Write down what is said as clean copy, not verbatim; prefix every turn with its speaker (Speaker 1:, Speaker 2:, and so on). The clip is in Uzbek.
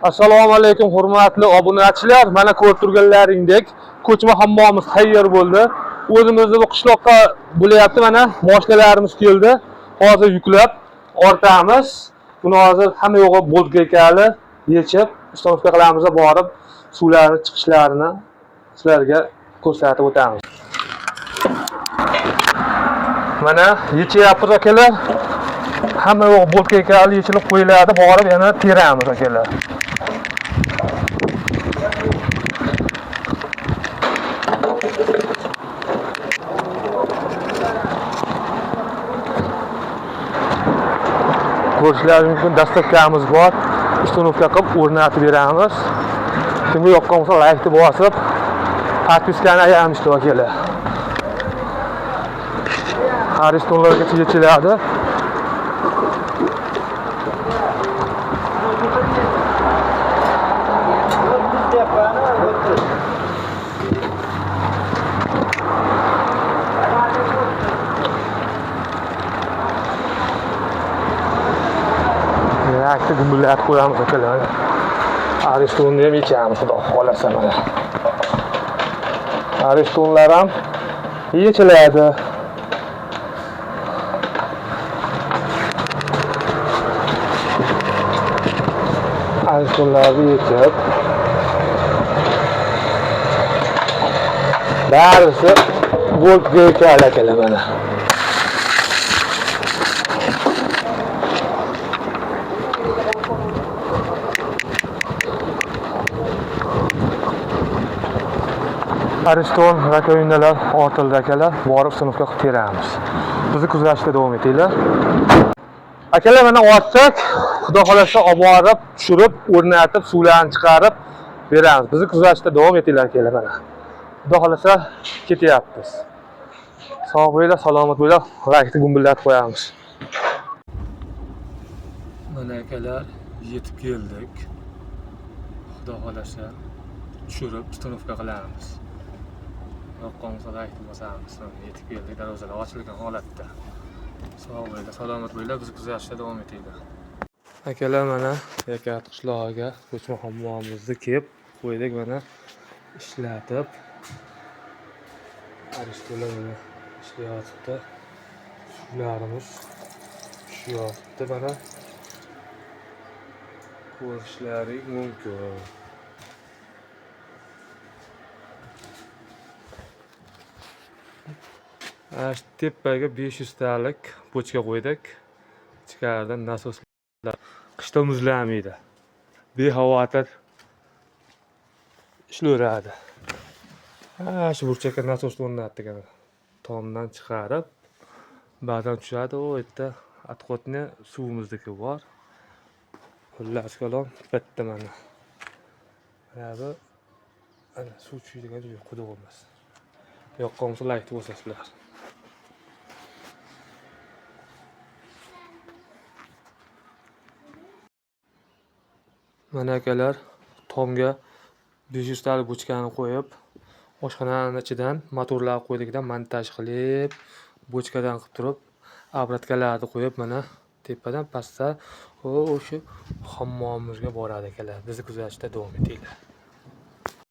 Speaker 1: Assalomu alaykum hurmatli obunachilar. Mana ko'rib turganlaringdek ko'chma hammomimiz tayyor bo'ldi. O'zimizni bu qishloqqa bo'layapti. Mana mashinalarimiz keldi. Hozir yuklab ortamiz. Buni hozir hamma yo'g'i bo'lgakali yechib, ustanovka qilamiz va borib suvlarni chiqishlarini sizlarga ko'rsatib o'tamiz. Mana yechyapmiz akalar. Hamma yo'g'i bo'lgakali yechilib qo'yiladi. Borib yana teramiz akalar. Ko'rishlaringiz mumkin, dastavkamiz bor. Ustanovka qilib o'rnatib beramiz. Kimga yoqqan bo'lsa laykni bosib, podpiskani ayamishlar akalar. Aristonlargacha yechiladi. Yakta gumbillatib qo'yamiz akalar. Aristonni ham yechamiz, xudo xolasa mana. Aristonlar ham yechiladi. Aristonlarni yechib barisi bo'lib akalar mana. Ariston rakovinalar ortildi akalar, borib sinfga qilib teramiz. Bizni kuzatishda davom etinglar. Akalar mana ortsak, xudo xolasa olib borib, tushirib, o'rnatib, suvlarni chiqarib beramiz. Bizni kuzatishda davom etinglar akalar mana. Xudo xolasa ketyapmiz. Sog' bo'linglar, salomat bo'linglar. Laykni gumbillatib qo'yamiz. Mana akalar yetib keldik. Xudo xolasa tushirib, ustanovka qilamiz. Yoqqonsa laykni bosamiz. Yetib keldik, darvozalar ochilgan holatda. Sog' bo'linglar, salomat bo'linglar, bizni kuzatishda davom etinglar. Akalar mana Yakat qishlog'iga ko'chma hammomimizni kelib qo'ydik, mana ishlatib. Aristlar mana ishlayapti. Suvlarimiz tushyapti mana. Ko'rishlaring mumkin. Tepaga 500 talik bochka qo'ydik. Ichkaridan nasoslar qishda muzlamaydi. Bexavotir ishlayveradi. Shu burchakka nasosni o'rnatdik. Tomdan chiqarib, ba'zan tushadi, u yerda atqotni suvimizniki bor. Xullas kalom bitta mana. Mana suv tushadigan joy quduq emas. Yoqqonsa laykni bosasizlar. Mana akalar, tomga 500 talik bochkani qo'yib, oshxonaning ichidan motorlar qo'ydikdan montaj qilib, bochkadan qilib turib, obratkalarni qo'yib, mana tepadan pastda o'sha hammomimizga boradi akalar. Bizni kuzatishda davom etinglar.